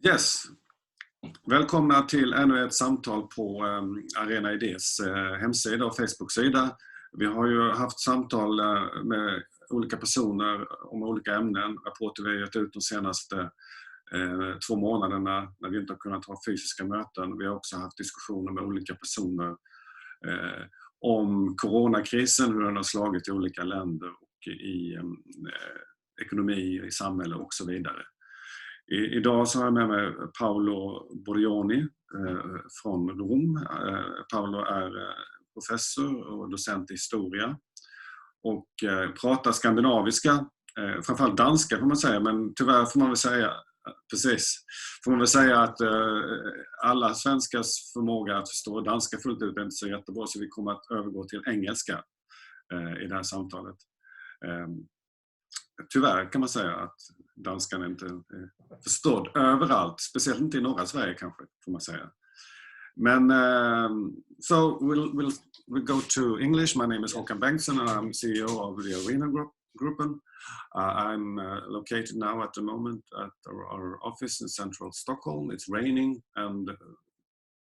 Yes, välkomna till ännu ett samtal på Arena Idés hemsida och Facebook-sida. Vi har ju haft samtal med olika personer om olika ämnen. Rapporter vi har gett ut de senaste 2 månaderna när vi inte har kunnat ha fysiska möten. Vi har också haft diskussioner med olika personer om coronakrisen, hur den har slagit i olika länder och i ekonomi, i samhälle och så vidare. Idag så har jag med mig Paolo Borioni från Rom. Paolo är professor och docent i historia och pratar skandinaviska, framförallt danska får man säga, men tyvärr får man väl säga att alla svenskars förmåga att förstå danska fullt ut är inte så jättebra, så vi kommer att övergå till engelska i det här samtalet. Tyvärr kan man säga att danskan inte är förstådd överallt, speciellt inte i norra Sverige kanske, får man säga. Men so we'll go to English. My name is Håkan A Bengtsson and I'm CEO of the Arenagruppen. I'm located now at the moment at our office in central Stockholm. It's raining, and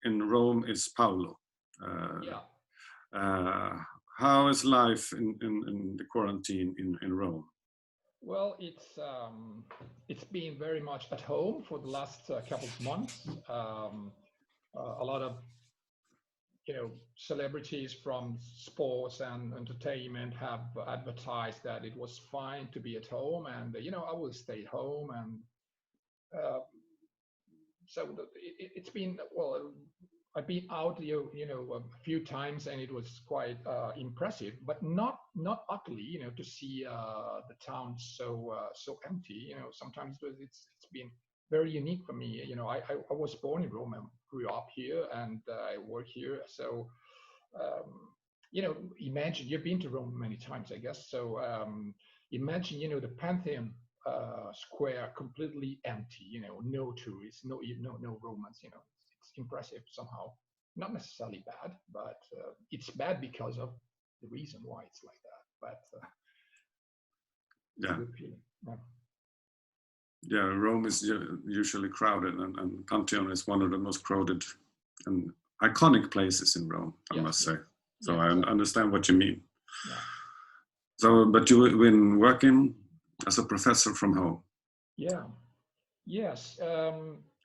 in Rome is Paolo. How is life in the quarantine in Rome? Well, it's been very much at home for the last couple of months. A lot of celebrities from sports and entertainment have advertised that it was fine to be at home, and I will stay at home, and so it's been, well, I've been out a few times, and it was quite impressive, but not utterly to see the town so empty. Sometimes it's been very unique for me. I was born in Rome and grew up here, and I work here. So imagine, you've been to Rome many times, I guess. So imagine the Pantheon square completely empty. No tourists, no Romans. It's impressive somehow. Not necessarily bad, but it's bad because of the reason why it's like that. But yeah. Good feeling. Yeah, Rome is usually crowded, and Pantheon is one of the most crowded and iconic places in Rome, I must say. So I understand what you mean. Yeah. So, but you've been working as a professor from home. Yeah. Yes.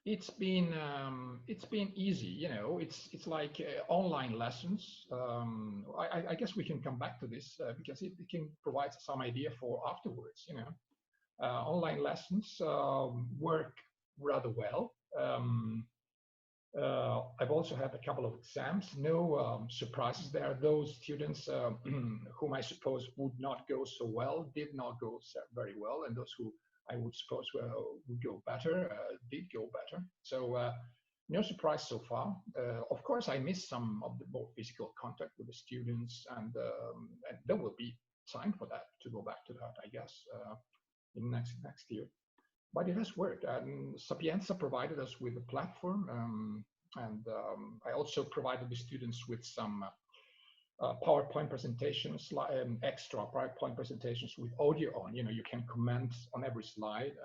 It's been easy. It's like online lessons. I guess we can come back to this because it can provide some idea for afterwards. Online lessons work rather well. I've also had a couple of exams. No surprises there. Those students whom I suppose would not go so well did not go very well, and those who I would suppose would go better did go better. So no surprise so far. Of course, I missed some of the more physical contact with the students, and there will be time for that to go back to that, I guess. In next year, but it has worked. And Sapienza provided us with a platform, and I also provided the students with some PowerPoint presentations, extra PowerPoint presentations with audio on. You can comment on every slide,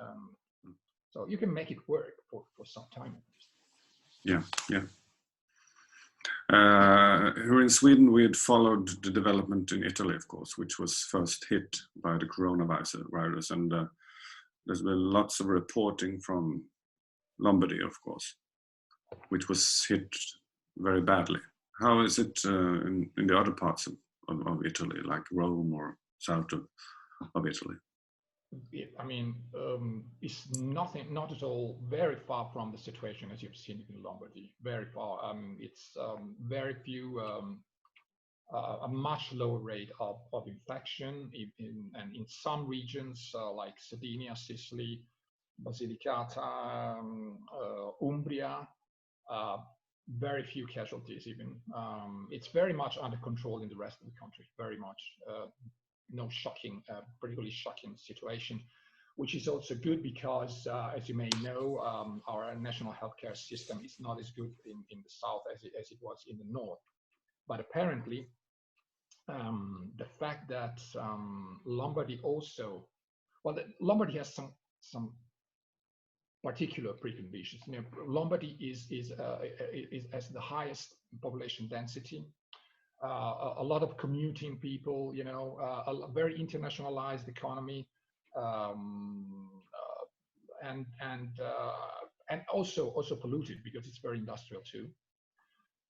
so you can make it work for some time at least. Yeah. Here in Sweden, we had followed the development in Italy, of course, which was first hit by the coronavirus, and there's been lots of reporting from Lombardy, of course, which was hit very badly. How is it in the other parts of Italy, like Rome or south of Italy? I mean, it's not at all very far from the situation as you've seen in Lombardy. Very far. It's very few, a much lower rate of infection, and in some regions like Sardinia, Sicily, Basilicata, Umbria, very few casualties even. It's very much under control in the rest of the country. Very much. No particularly shocking situation, which is also good because, as you may know, our national healthcare system is not as good in the south as it was in the north. But apparently, the fact that Lombardy also, Lombardy has some particular preconditions. You know, Lombardy is has the highest population density, a lot of commuting people, you know, a very internationalized economy, and also polluted because it's very industrial too.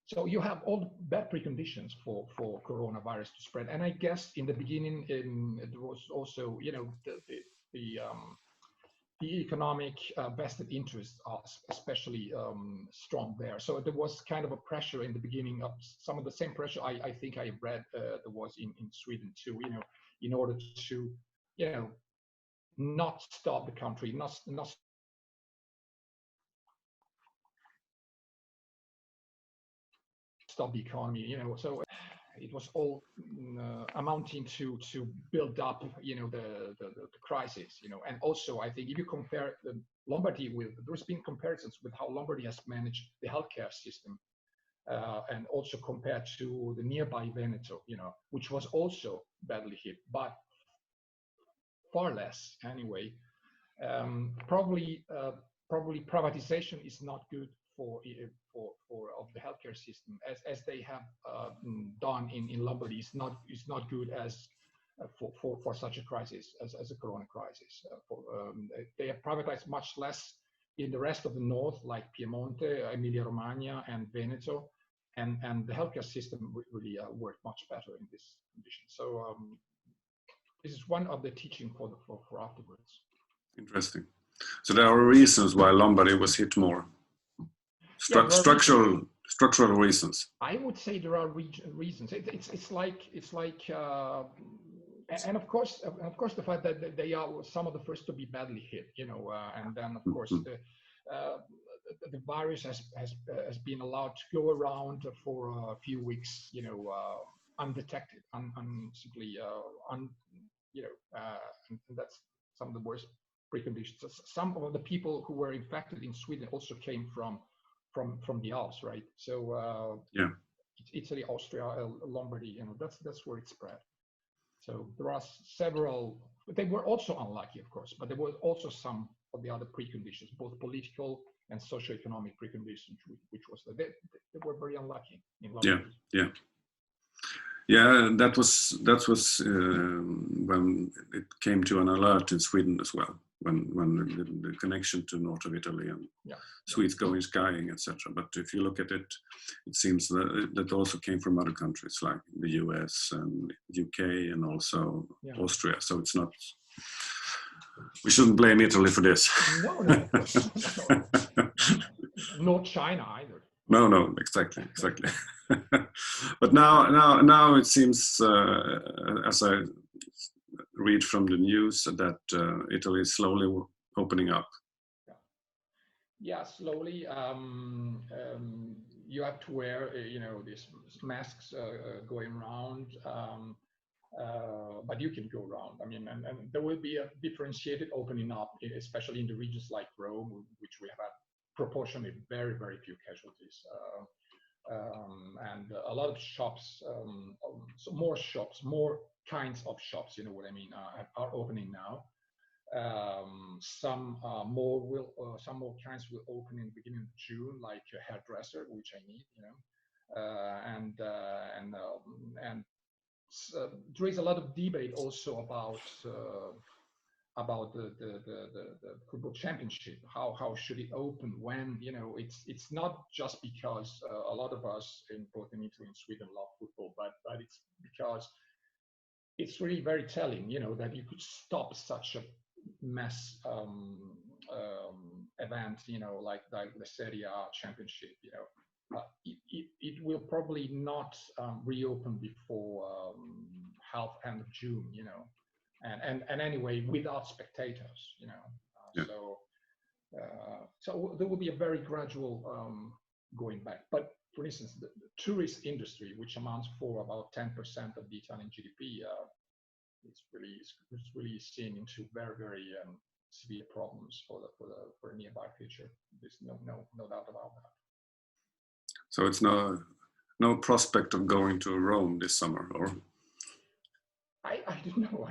So you have all the bad preconditions for coronavirus to spread. And I guess in the beginning, there was also, you know, the economic vested interests are especially strong there. So there was kind of a pressure in the beginning of some of the same pressure I think I read there was in Sweden too, you know, in order to, you know, not stop the country, not stop the economy, you know. So it was all amounting to build up, you know, the crisis, you know. And also, I think if you compare the Lombardy with, there's been comparisons with how Lombardy has managed the healthcare system, and also compared to the nearby Veneto, you know, which was also badly hit, but far less anyway. Probably privatization is not good for of the healthcare system as they have done in Lombardy. Is not good as for such a crisis as a corona crisis. They have privatized much less in the rest of the north, like Piemonte, Emilia Romagna, and Veneto, and the healthcare system really worked much better in this condition. So this is one of the teaching for afterwards. Interesting. So there are reasons why Lombardy was hit more. Structural reasons. I would say there are reasons. It's like and of course the fact that they are some of the first to be badly hit, you know, and then of course the virus has been allowed to go around for a few weeks, you know, undetected, simply you know, and that's some of the worst preconditions. Some of the people who were infected in Sweden also came from the Alps, right? So yeah, Italy, Austria, Lombardy, you know, that's where it spread. So there are several. They were also unlucky, of course, but there were also some of the other preconditions, both political and socio-economic preconditions, which was that they were very unlucky in Lombardy. Yeah, that was when it came to an alert in Sweden as well, when the connection to north of Italy and Swedes going skiing, etc. But if you look at it, it seems that also came from other countries like the US and UK and also Austria. So it's not. We shouldn't blame Italy for this. No. Not China either. No, exactly. But now it seems, as I read from the news, that Italy is slowly opening up. Yeah, slowly. You have to wear, you know, these masks going around, but you can go around. I mean, and there will be a differentiated opening up, especially in the regions like Rome, which we have had proportionally very, very few casualties. And a lot of shops, so more kinds of shops, you know what I mean, are opening now. Some more kinds will open in the beginning of June, like a hairdresser, which I need, you know, and there is a lot of debate also about the football championship. How should it open? When, you know, it's not just because a lot of us in both in Italy and Sweden love football, but it's because it's really very telling, you know, that you could stop such a mass event, you know, like the Serie A championship, you know. It will probably not reopen before end of June, you know. And anyway, without spectators, you know, so there will be a very gradual going back. But for instance, the tourist industry, which amounts for about 10% of the Italian GDP, it's really seen into very, very severe problems for the nearby future. There's no doubt about that. So it's no prospect of going to Rome this summer, or? I don't know.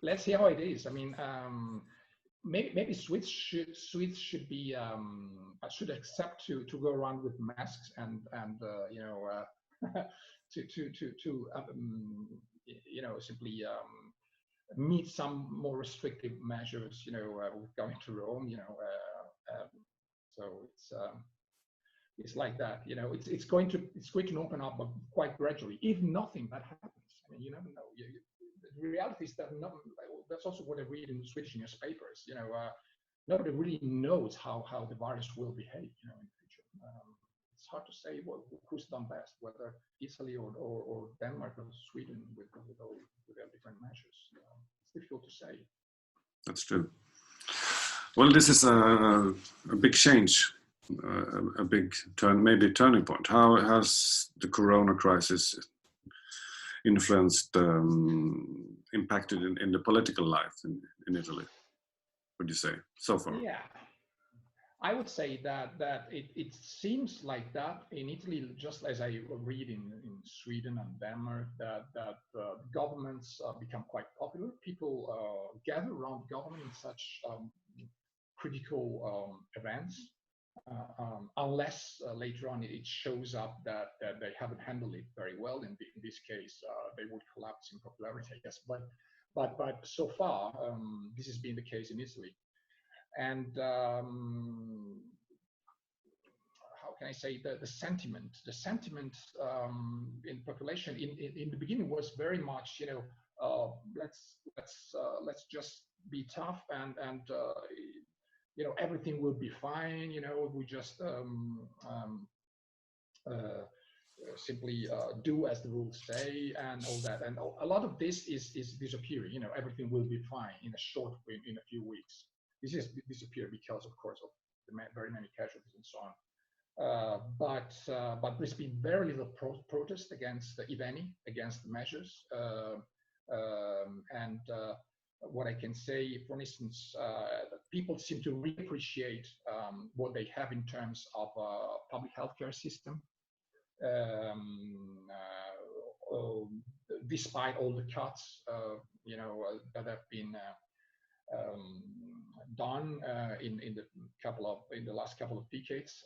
Let's see how it is. I mean, maybe Swedes should be should accept to go around with masks and you know simply meet some more restrictive measures, you know, with going to Rome, you know, so it's like that, you know. It's going to open up, but quite gradually, if nothing bad happens. I mean, you never know. The reality is that that's also what I read in Swedish newspapers. You know, nobody really knows how the virus will behave, you know, in the future. It's hard to say who's done best, whether Italy or Denmark or Sweden with their different measures. It's difficult to say. That's true. Well, this is a big change, a big maybe turning point. How has the corona crisis influenced, impacted in the political life in Italy, would you say, so far? Yeah, I would say that it seems like that in Italy, just as I read in Sweden and Denmark, that governments become quite popular. People gather around government in such critical events, unless later on it shows up that they haven't handled it very well. In this case, they would collapse in popularity, I guess. But so far, this has been the case in Italy. And how can I say, the sentiment in population in the beginning was very much, you know, let's just be tough and you know, everything will be fine. You know, we just simply do as the rules say and all that. And a lot of this is disappearing. You know, everything will be fine in a few weeks. This is disappeared because, of course, of the very many casualties and so on. But there's been very little protest against, if any, against the measures. What I can say, for instance, people seem to reappreciate what they have in terms of public healthcare system, despite all the cuts, you know, that have been done in the last couple of decades.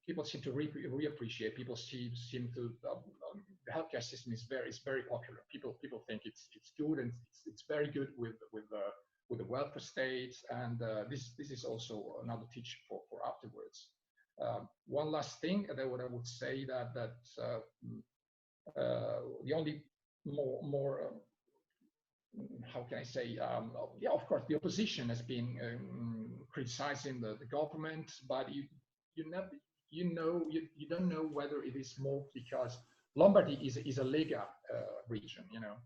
People seem to reappreciate. People seem to the healthcare system is very popular. People think it's good, and it's very good with the welfare states, and this is also another teaching for afterwards. One last thing that what I would say that the only more how can I say, yeah, of course, the opposition has been criticizing the government, but you don't know whether it is more because Lombardy is a Lega region, you know,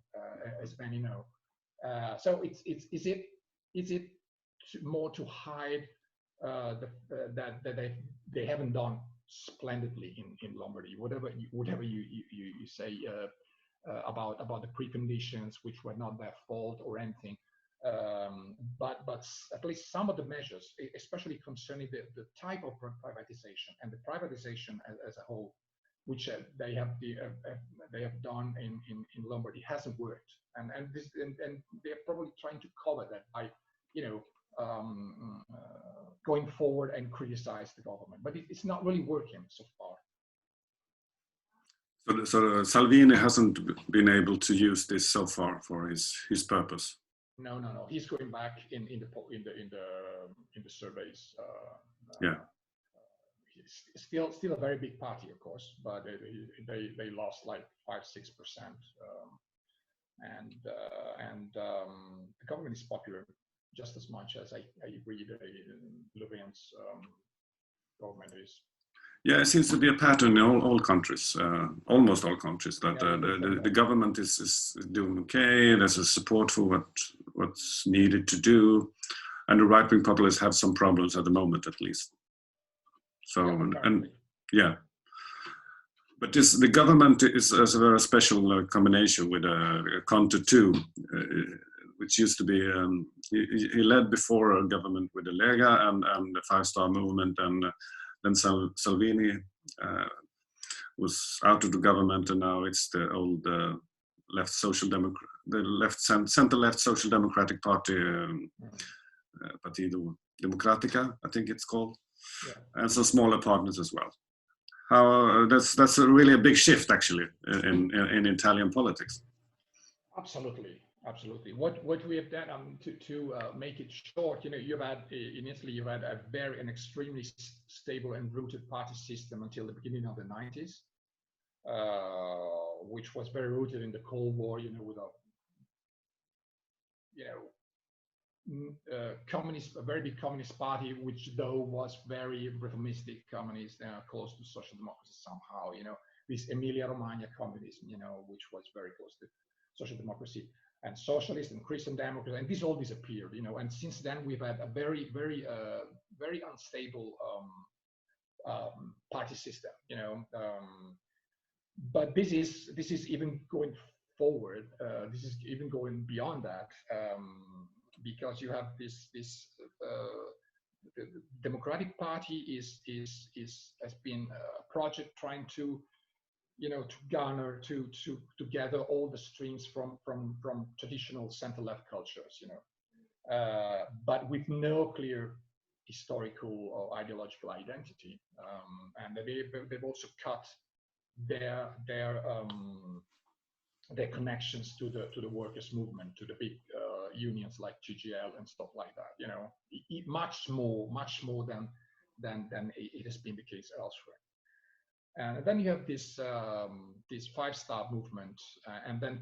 as many know. So is it more to hide that they haven't done splendidly in Lombardy, whatever you say about the preconditions, which were not their fault or anything, but at least some of the measures, especially concerning the type of privatization and the privatization as a whole, which they have done in Lombardy, hasn't worked, and they're probably trying to cover that by, you know, going forward and criticize the government, but it's not really working so far. So Salvini hasn't been able to use this so far for his purpose. No. He's going back in the surveys. Yeah. It's still a very big party, of course, but they lost like 5-6%, and the government is popular just as much as I read Löfven's government is. Yeah, it seems to be a pattern in all countries, almost all countries, that the government is doing okay. There's a support for what's needed to do, and the right-wing populists have some problems at the moment, at least. So but the government is a very special combination with Conte too, which used to be he led before a government with the Lega and the Five-Star Movement, and then Salvini was out of the government, and now it's the old center-left Social Democratic Party, Partido Democrática, I think it's called, and some smaller partners as well. How that's really a big shift actually in Italian politics. Absolutely. What we have done to make it short, you've had in Italy, you've had an extremely stable and rooted party system until the beginning of the 90s, which was very rooted in the Cold War, with a very big communist party, which though was very reformistic communist, close to social democracy somehow, this Emilia-Romagna communism, which was very close to social democracy, and socialist and Christian Democrats, and this all disappeared, and since then we've had a very, very, very unstable party system, but this is even going forward. This is even going beyond that, because you have this the Democratic Party has been a project trying to to garner to gather all the streams from traditional center-left cultures, but with no clear historical or ideological identity, and they've also cut their connections to the workers' movement, to the big unions like GGL and stuff like that. Much more than it has been the case elsewhere. And then you have this five-star movement, and then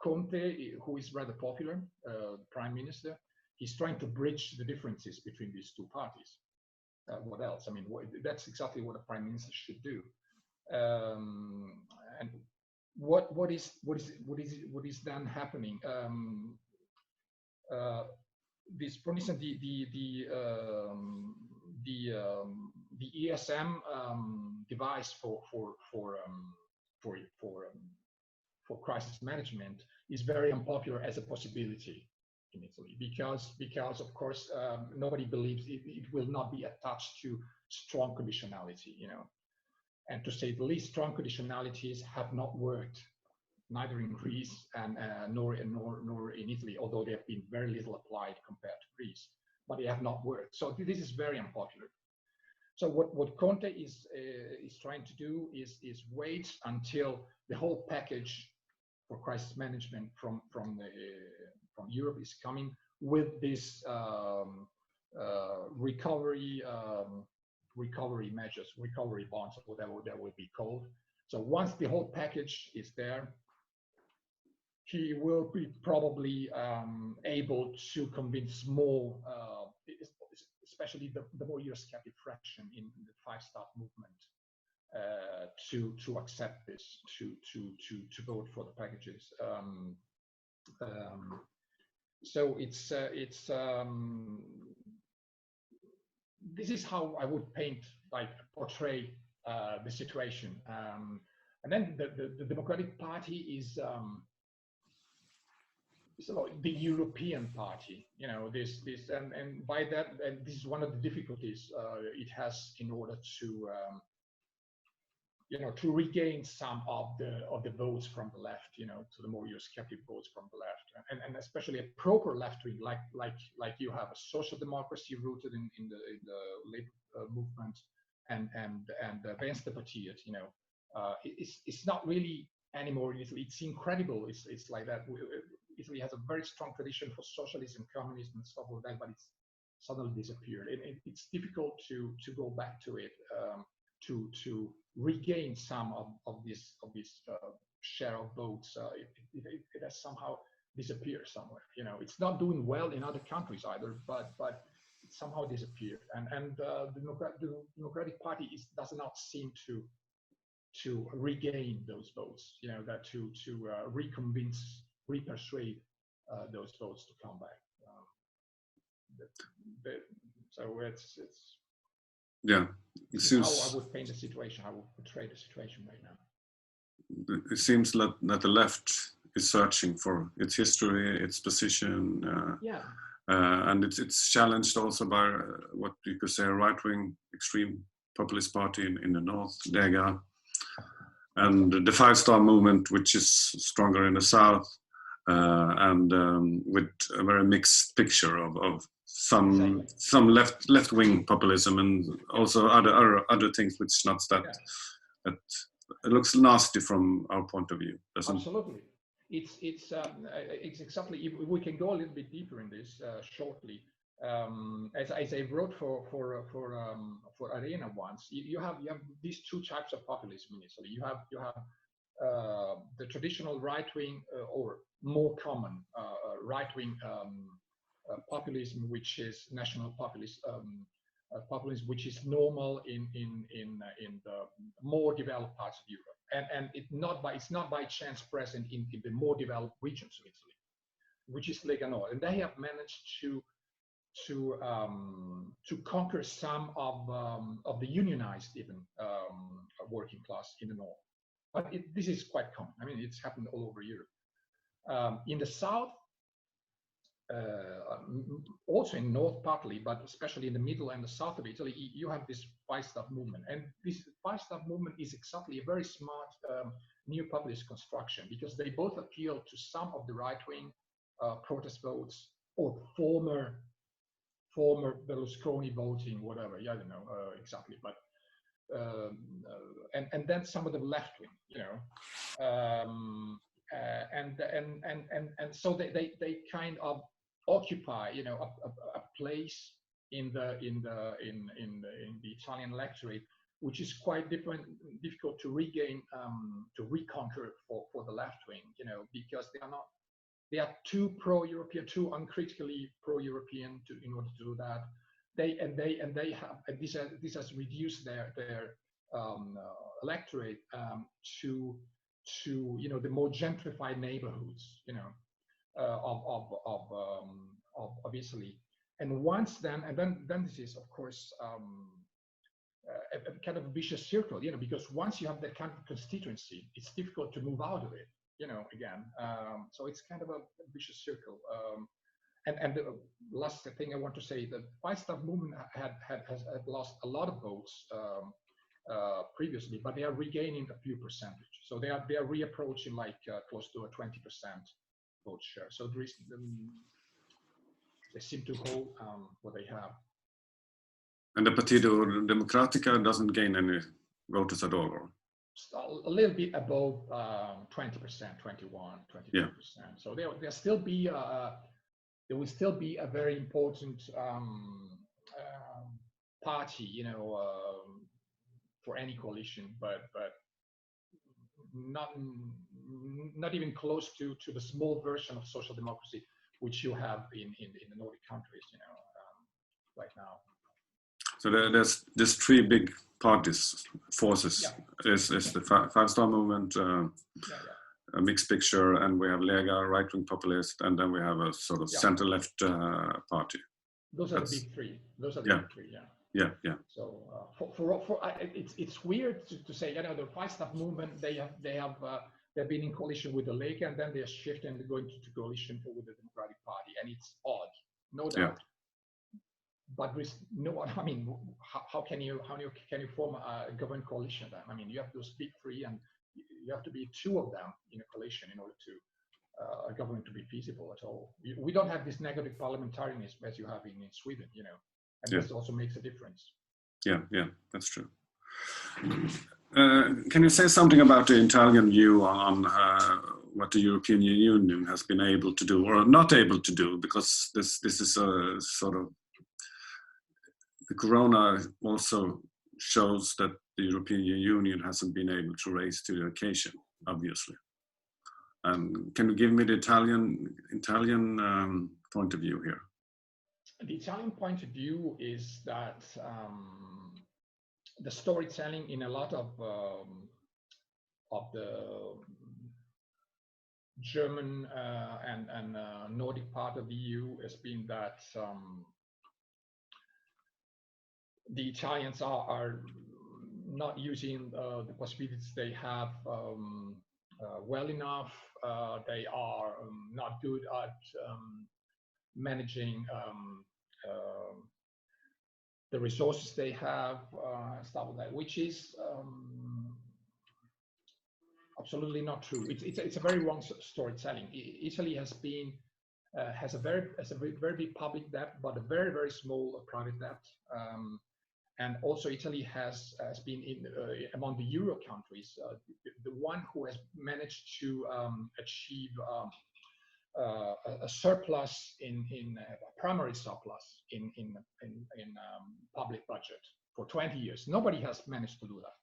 Conte, who is rather popular, the prime minister, he's trying to bridge the differences between these two parties. What else? I mean, that's exactly what a prime minister should do. And what is then happening? This, for instance, the ESM device for crisis management is very unpopular as a possibility in Italy, because of course nobody believes it will not be attached to strong conditionality, and to say the least, strong conditionalities have not worked neither in Greece and nor in Italy, although they have been very little applied compared to Greece, but they have not worked. So this is very unpopular. So what Conte is trying to do is wait until the whole package for crisis management from Europe is coming with this recovery measures, recovery bonds, whatever that would be called. So once the whole package is there, he will be probably able to convince more, especially the more Eurosceptic fraction in the five-star movement, to accept this, to vote for the packages. So it's this is how I would portray the situation. And then the Democratic Party is the European party, this and by that, and this is one of the difficulties it has in order to to regain some of the votes from the left, to the more Eurosceptic votes from the left, and especially a proper left wing like you have a social democracy rooted in the labor movement and Venstre Partiet, it's not really anymore in Italy. It's incredible. It's like that. Italy has a very strong tradition for socialism, communism, and stuff like that, but it's suddenly disappeared. It's difficult to go back to it, to regain some of this share of votes. It has somehow disappeared somewhere. It's not doing well in other countries either, but it somehow disappeared. And the Democratic Party does not seem to regain those votes. That to reconvince, repersuade those votes to come back. So it's yeah. It seems how I would paint the situation, how I would portray the situation right now. It seems that the left is searching for its history, its position, and it's challenged also by what you could say a right-wing extreme populist party in the north, Lega. and the five-star movement, which is stronger in the south, and with a very mixed picture of some left-wing populism and also other things which not that it looks nasty from our point of view. Absolutely, it's exactly. If we can go a little bit deeper in this shortly. As I wrote for Arena once, you have these two types of populism in Italy. You have the traditional right-wing or more common right-wing populism, which is national populism, which is normal in the more developed parts of Europe, and it's not by chance present in the more developed regions of Italy, which is Lega Nord, and they have managed to conquer some of the unionized even working class in the north. But this is quite common. I mean, it's happened all over Europe. In the south, also in north partly, but especially in the middle and the south of Italy, you have this five-star movement. And this five-star movement is exactly a very smart new populist construction, because they both appeal to some of the right-wing protest votes or former Berlusconi voting, whatever. Yeah, I don't know exactly, but and then some of the left wing, you know, and so they kind of occupy, you know, a place in the Italian electorate, which is quite difficult to regain, to reconquer for the left wing, you know, because they are too pro-European, too uncritically pro-European in order to do that. This has reduced their electorate to you know, the more gentrified neighborhoods, you know, of Italy. And then this is of course a kind of a vicious circle, you know, because once you have that kind of constituency, it's difficult to move out of it, you know, again. So it's kind of a vicious circle. And the last thing I want to say, the five-star movement has lost a lot of votes previously, but they are regaining a few percentage. So they are reapproaching like close to a 20% vote share. So there is, they seem to hold what they have. And the Partido Democrático doesn't gain any voters at all? Or? A little bit above 20%, 21, 22%. Yeah. So there will still be a very important party, you know, for any coalition, but not even close to the small version of social democracy which you have in the Nordic countries, you know, right now. So there's three big parties, forces. Yeah. Is the five-star movement, a mixed picture, and we have Lega, right-wing populist, and then we have a sort of center-left party. Those are the big three. Those are the big three. Yeah. Yeah. So it's weird to say, you know, the five-star movement, they've been in coalition with the Lega, and then they're shifting and going to coalition with the Democratic Party, and it's odd, no doubt. Yeah. But with no, I mean, how can you form a government coalition then? I mean, you have those big three, and you have to be two of them in a coalition in order to a government to be feasible at all. We don't have this negative parliamentarianism as you have in Sweden, you know, and this also makes a difference. Yeah, that's true. Can you say something about the Italian view on what the European Union has been able to do or not able to do? Because this is a sort of, the corona also shows that the European Union hasn't been able to raise to the occasion, obviously. Can you give me the Italian point of view here? The Italian point of view is that the storytelling in a lot of the German and Nordic part of the EU has been that the Italians are not using the possibilities they have well enough. They are not good at managing the resources they have, stuff like that, which is Absolutely not true. It's a very wrong storytelling. Italy has been has a very big public debt, but a very small private debt. And also Italy has been in among the Euro countries the one who has managed to achieve a surplus in a primary surplus in public budget for 20 years. Nobody has managed to do that.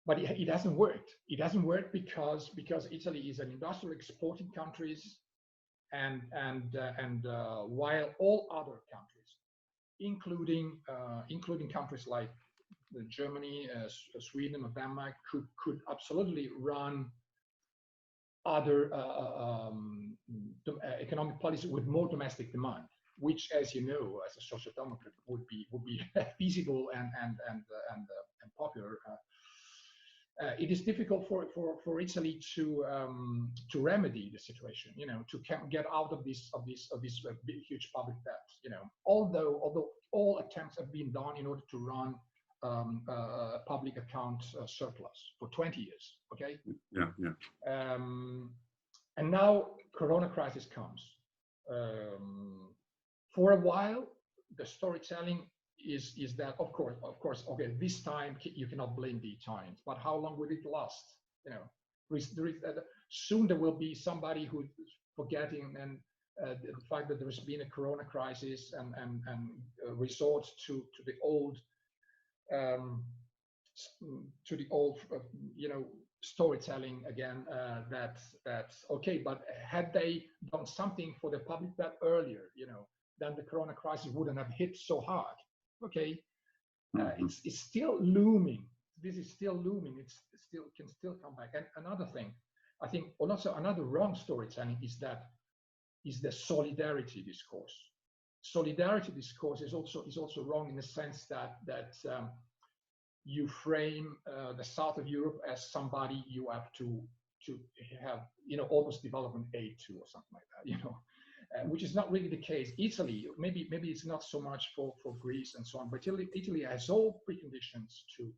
But it hasn't worked. It hasn't worked because Italy is an industrial exporting countries, and while all other countries, including countries like Germany, Sweden, or Denmark, could absolutely run other economic policy with more domestic demand, which, as you know, as a social democrat, would be feasible and popular. It is difficult for Italy to remedy the situation, to get out of this big, huge public debt. Although all attempts have been done in order to run a public account surplus for 20 years. Okay. Yeah. And now Corona crisis comes. For a while, the storytelling is that of course okay, this time you cannot blame the Italians, but how long will it last? Soon there will be somebody who's forgetting and the fact that there's been a Corona crisis and resort to the old storytelling again, that okay, but had they done something for the public debt earlier, then the Corona crisis wouldn't have hit so hard. Okay, it's still looming. This is still looming. It can still come back. And another thing, I think, or also another wrong storytelling is the solidarity discourse. Solidarity discourse is also wrong in the sense that you frame the south of Europe as somebody you have to have almost development aid to, or something like that. Which is not really the case. Italy, maybe it's not so much for Greece and so on, but Italy has all preconditions to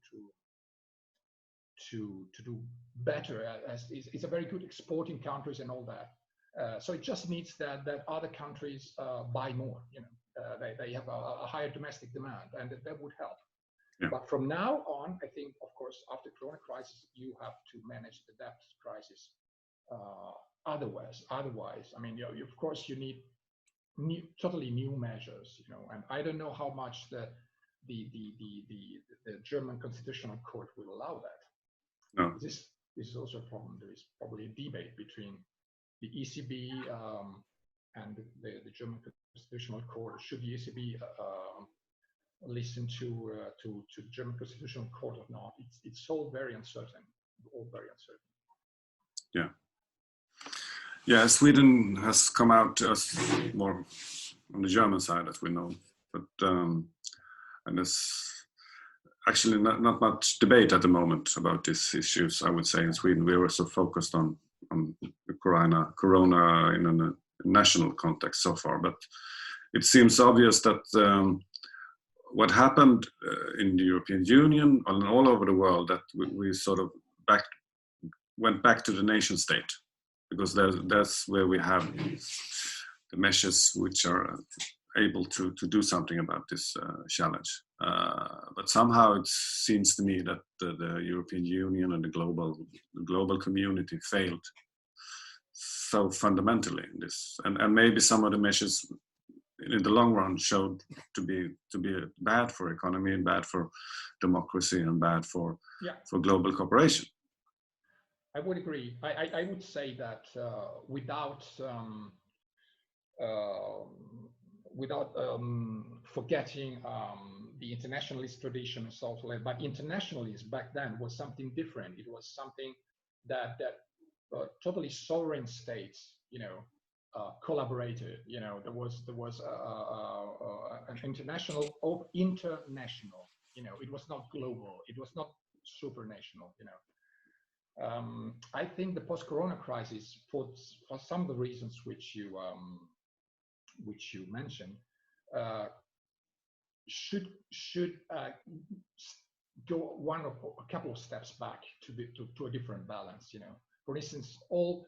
do better. As it's a very good exporting countries and all that. So it just needs that other countries buy more. They have a higher domestic demand, and that would help. Yeah. But from now on, I think, of course, after Corona crisis, you have to manage the debt crisis. Otherwise, I mean, of course, you need totally new measures, and I don't know how much the German Constitutional Court will allow that. No. This is also a problem. There is probably a debate between the ECB and the German Constitutional Court. Should the ECB listen to the German Constitutional Court or not? It's all very uncertain. Yeah. Yeah, Sweden has come out as more on the German side, as we know, but and there's actually not much debate at the moment about these issues. I would say in Sweden we are so focused on the corona in a national context so far, but it seems obvious that what happened in the European Union and all over the world, that we sort of went back to the nation state. Because that's where we have the measures which are able to do something about this challenge. But somehow it seems to me that the European Union and the global community failed so fundamentally in this. And maybe some of the measures in the long run showed to be bad for economy and bad for democracy and bad for global cooperation. I would agree. I would say that without forgetting the internationalist tradition and so on, but internationalism back then was something different. It was something that totally sovereign states, collaborated. There was an international. It was not global. It was not supranational. I think the post-Corona crisis, for some of the reasons which you mentioned, should go a couple of steps back to a different balance. For instance, all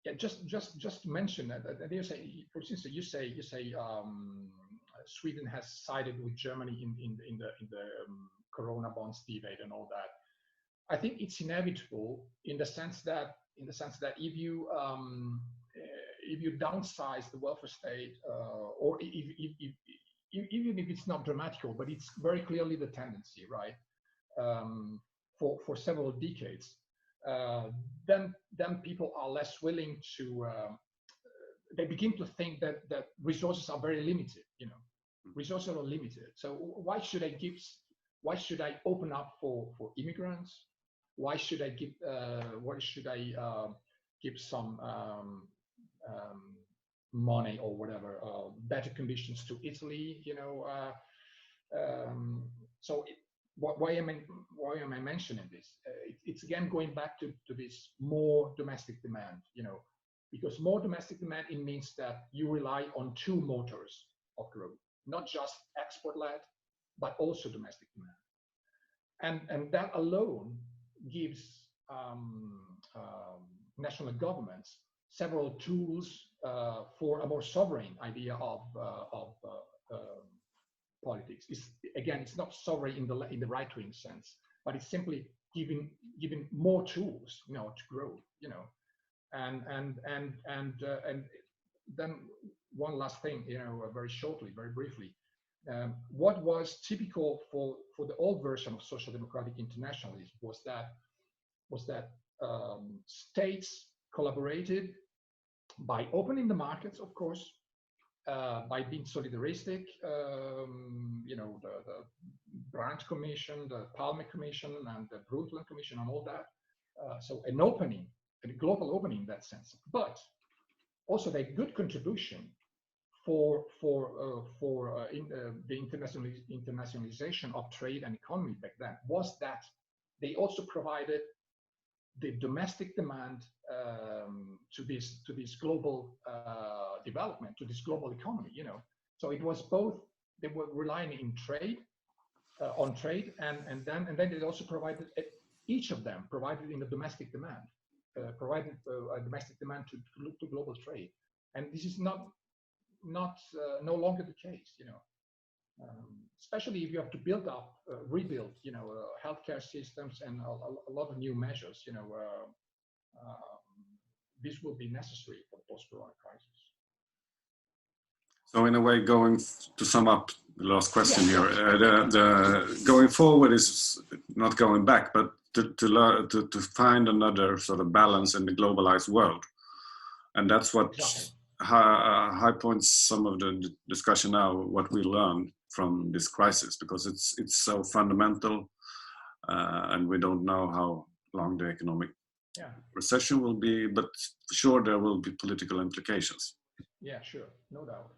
yeah, just to mention that you say, for instance, you say Sweden has sided with Germany in the Corona bonds debate and all that. I think it's inevitable in the sense that if you downsize the welfare state, or even if it's not dramatical, but it's very clearly the tendency, right? For several decades, then people are less willing to. They begin to think that resources are very limited. Resources are limited. So why should I open up for immigrants? Why should I give some money or whatever, better conditions to Italy? Why am I mentioning this? It's again going back to this more domestic demand, because more domestic demand, it means that you rely on two motors of growth, not just export-led, but also domestic demand. And that alone gives national governments several tools for a more sovereign idea of politics. It's not sovereign in the right-wing sense, but it's simply giving more tools, to grow, and then one last thing, very shortly, very briefly. What was typical for the old version of social democratic internationalism was that states collaborated by opening the markets, of course, by being solidaristic, the Brandt Commission, the Palme Commission, and the Brundtland Commission, and all that. So an opening, a global opening in that sense, but also a good contribution for the internationalization of trade and economy back then was that they also provided the domestic demand to this global development, to this global economy. So it was both. They were relying on trade, and then it also provided, each of them provided in the domestic demand, provided a domestic demand to global trade, and this is no longer the case. Especially if you have to rebuild, healthcare systems and a lot of new measures, this will be necessary for the post-corona crisis. So in a way, to sum up the last question here, the going forward is not going back, but to find another sort of balance in the globalized world, and that's what high points some of the discussion now. What we learned from this crisis, because it's so fundamental, and we don't know how long the economic recession will be, but for sure there will be political implications. Yeah, sure, no doubt.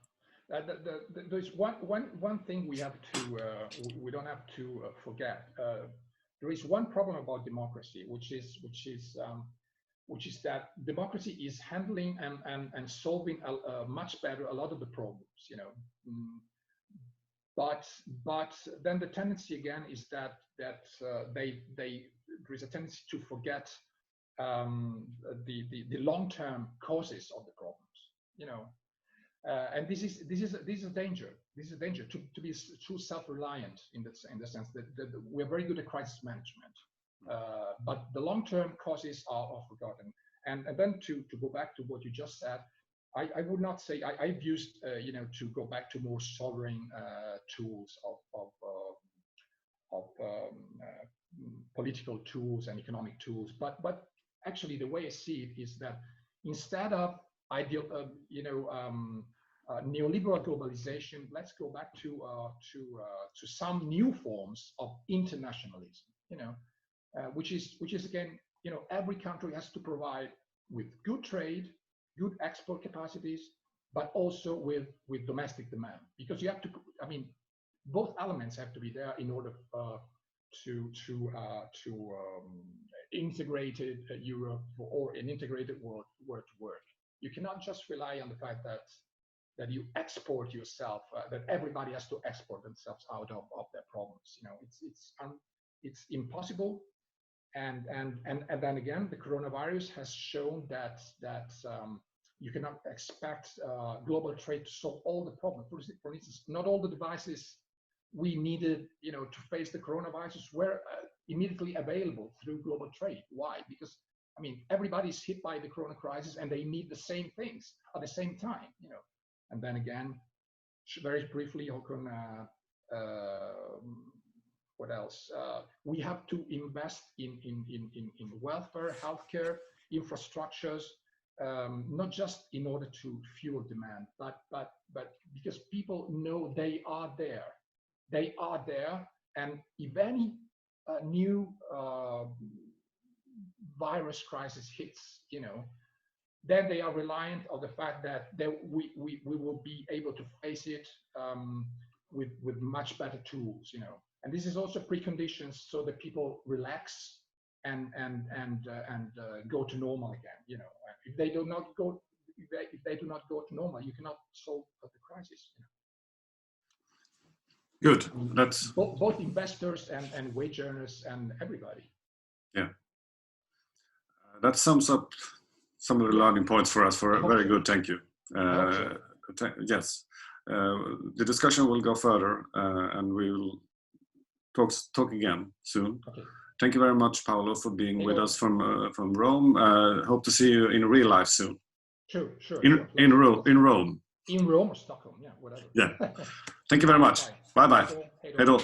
There's one thing we don't have to forget. There is one problem about democracy, which is that democracy is handling and solving much better a lot of the problems, But then the tendency again is that there is a tendency to forget the long-term causes of the problems, and this is a danger. This is a danger to be too self-reliant in the sense that we're very good at crisis management, but the long-term causes are forgotten. And then to go back to what you just said, I would not say I've used to go back to more sovereign tools of political tools and economic tools, but actually the way I see it is that instead of neoliberal globalization, let's go back to some new forms of internationalism, which is again, every country has to provide with good trade, good export capacities, but also with domestic demand, because you have to, both elements have to be there in order to integrated Europe or an integrated world to work. You cannot just rely on the fact that that you export yourself, that everybody has to export themselves out of their problems. You know, it's impossible. And then again, the coronavirus has shown that you cannot expect global trade to solve all the problems. For instance, not all the devices we needed, you know, to face the coronavirus were immediately available through global trade. Why? Because I mean, everybody's hit by the corona crisis, and they need the same things at the same time. You know, and then again, very briefly, Håkan. What else? We have to invest in welfare, healthcare, infrastructures, not just in order to fuel demand, but because people know they are there. They are there, and if any new virus crisis hits, you know, then they are reliant on the fact that we will be able to face it with much better tools, you know. And this is also preconditions so that people relax and go to normal again. You know, if they do not go to normal, you cannot solve the crisis. You know? Good. That's both investors and wage earners and everybody. Yeah. That sums up some of the learning points for us. Very good. Thank you. Yes. The discussion will go further, and we will talk again soon. Okay. Thank you very much, Paolo, for being with us from Rome. Hope to see you in real life soon. Sure. In Rome. In Rome or Stockholm, yeah, whatever. Yeah. Thank you very much. Bye bye. Hej då.